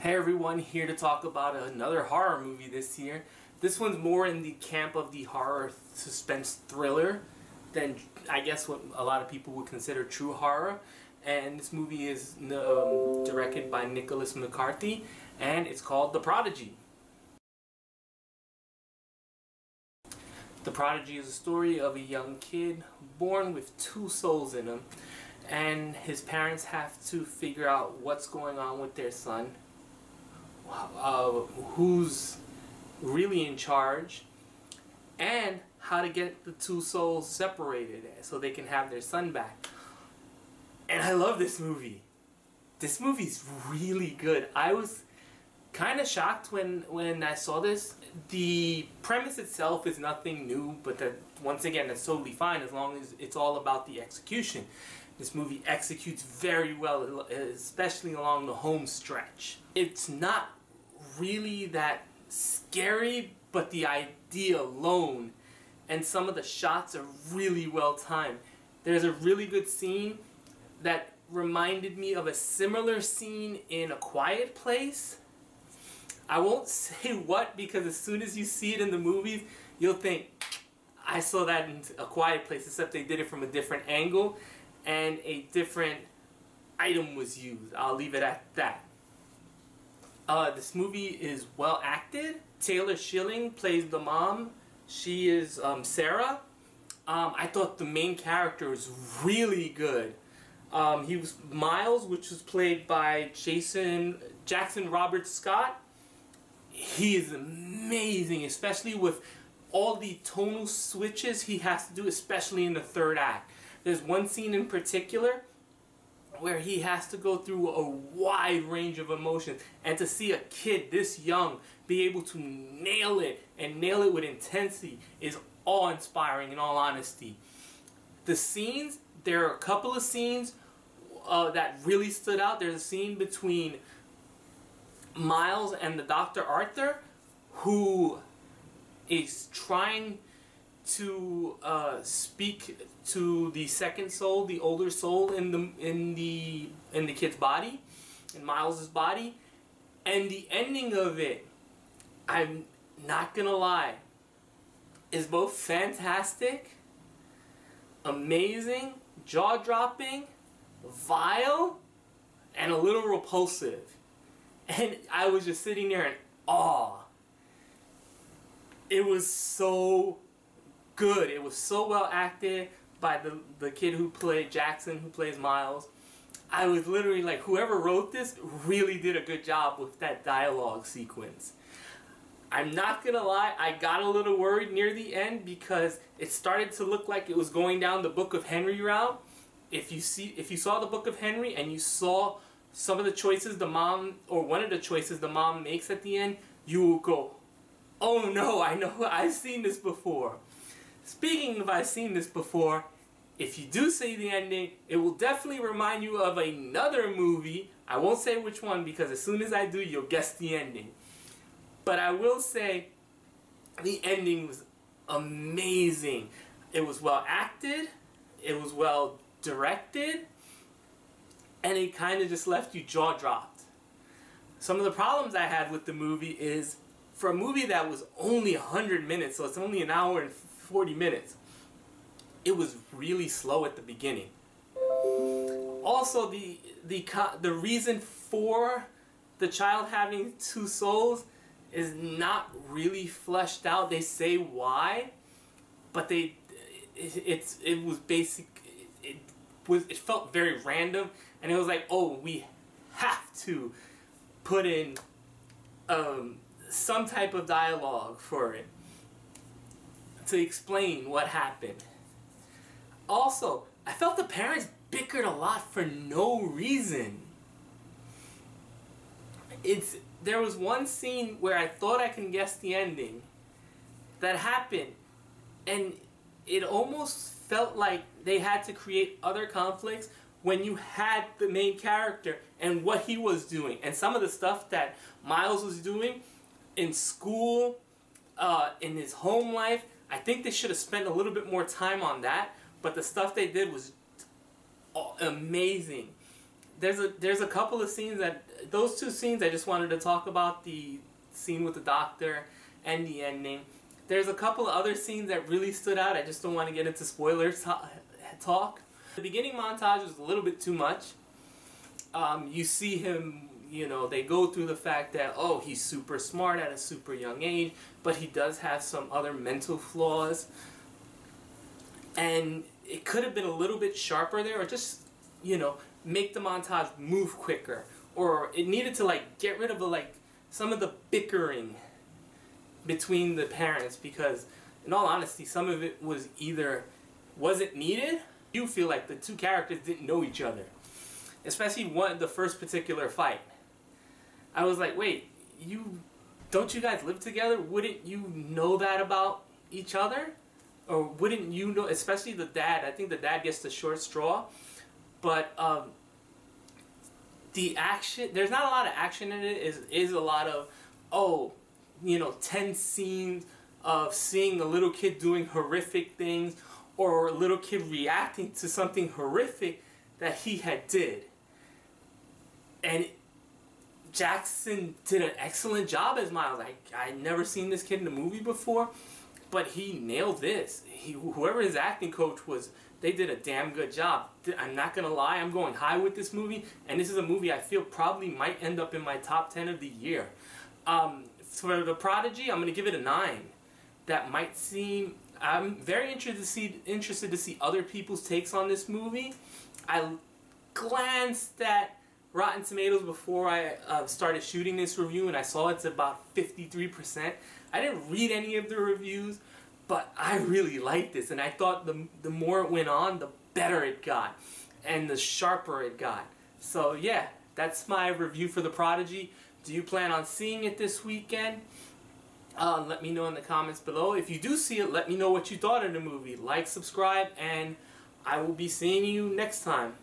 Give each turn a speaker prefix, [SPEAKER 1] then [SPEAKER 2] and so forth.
[SPEAKER 1] Hey everyone, here to talk about another horror movie this year. This one's more in the camp of the horror suspense thriller than I guess what a lot of people would consider true horror. And this movie is directed by Nicholas McCarthy, and it's called The Prodigy. The Prodigy is a story of a young kid born with two souls in him, and his parents have to figure out what's going on with their son, who's really in charge, and how to get the two souls separated so they can have their son back. And I love this movie. This movie's really good. I was kind of shocked when I saw this. The premise itself is nothing new, but once again, that's totally fine as long as it's all about the execution. This movie executes very well, especially along the home stretch. It's not really that scary, but the idea alone and some of the shots are really well timed. There's a really good scene that reminded me of a similar scene in A Quiet Place. I won't say what, because as soon as you see it in the movies, you'll think, I saw that in A Quiet Place, except they did it from a different angle and a different item was used. I'll leave it at that. This movie is well acted. Taylor Schilling plays the mom. She is Sarah. I thought the main character was really good. He was Miles, which was played by Jackson Robert Scott. He is amazing, especially with all the tonal switches he has to do, especially in the third act. There's one scene in particular where he has to go through a wide range of emotions, and to see a kid this young be able to nail it, and nail it with intensity, is awe-inspiring in all honesty. The scenes, there are a couple of scenes that really stood out. There's a scene between Miles and the Dr. Arthur, who is trying to speak to the second soul, the older soul in the kid's body, in Miles's body, and the ending of it, I'm not gonna lie, is both fantastic, amazing, jaw-dropping, vile, and a little repulsive. And I was just sitting there in awe. It was so good. It was so well acted by the kid who played Jackson, who plays Miles. I was literally like, whoever wrote this really did a good job with that dialogue sequence. I'm not gonna lie, I got a little worried near the end because it started to look like it was going down the Book of Henry route. If you saw the Book of Henry and you saw some of the choices the mom, or one of the choices the mom makes at the end, you will go, oh no, I know, I've seen this before. Speaking of I've seen this before, if you do see the ending, it will definitely remind you of another movie. I won't say which one, because as soon as I do, you'll guess the ending. But I will say the ending was amazing. It was well acted, it was well directed, and it kind of just left you jaw-dropped. Some of the problems I had with the movie is, for a movie that was only 100 minutes, so it's only an hour and 40 minutes, it was really slow at the beginning. Also, the reason for the child having two souls is not really fleshed out. They say why, but it was basic. It felt very random, and it was like, oh, we have to put in some type of dialogue for it to explain what happened. Also, I felt the parents bickered a lot for no reason. There was one scene where I thought I can guess the ending that happened, and it almost felt like they had to create other conflicts when you had the main character and what he was doing, and some of the stuff that Miles was doing in school, in his home life. I think they should have spent a little bit more time on that, but the stuff they did was amazing. there's a couple of scenes those two scenes I just wanted to talk about, the scene with the doctor and the ending. There's a couple of other scenes that really stood out. I just don't want to get into spoilers talk. The beginning montage was a little bit too much. You see him, you know, they go through the fact that, oh, he's super smart at a super young age, but he does have some other mental flaws. And it could have been a little bit sharper there, or just, you know, make the montage move quicker. Or it needed to, like, get rid of, like, some of the bickering between the parents, because, in all honesty, some of it was either wasn't needed. You feel like the two characters didn't know each other. Especially the first particular fight. I was like, wait, don't you guys live together? Wouldn't you know that about each other? Or wouldn't you know, especially the dad? I think the dad gets the short straw. But the action, there's not a lot of action in it. Is a lot of, oh, you know, 10 scenes of seeing a little kid doing horrific things, or a little kid reacting to something horrific that he had did. And Jackson did an excellent job as Miles. I'd never seen this kid in a movie before, but he nailed this. Whoever his acting coach was, they did a damn good job. I'm not going to lie, I'm going high with this movie, and this is a movie I feel probably might end up in my top 10 of the year. For The Prodigy, I'm going to give it a 9. That might seem... I'm very interested to see other people's takes on this movie. I glanced at Rotten Tomatoes before I started shooting this review, and I saw it's about 53%. I didn't read any of the reviews, but I really liked this, and I thought the more it went on, the better it got, and the sharper it got. So yeah, that's my review for The Prodigy. Do you plan on seeing it this weekend? Let me know in the comments below. If you do see it, let me know what you thought of the movie. Like, subscribe, and I will be seeing you next time.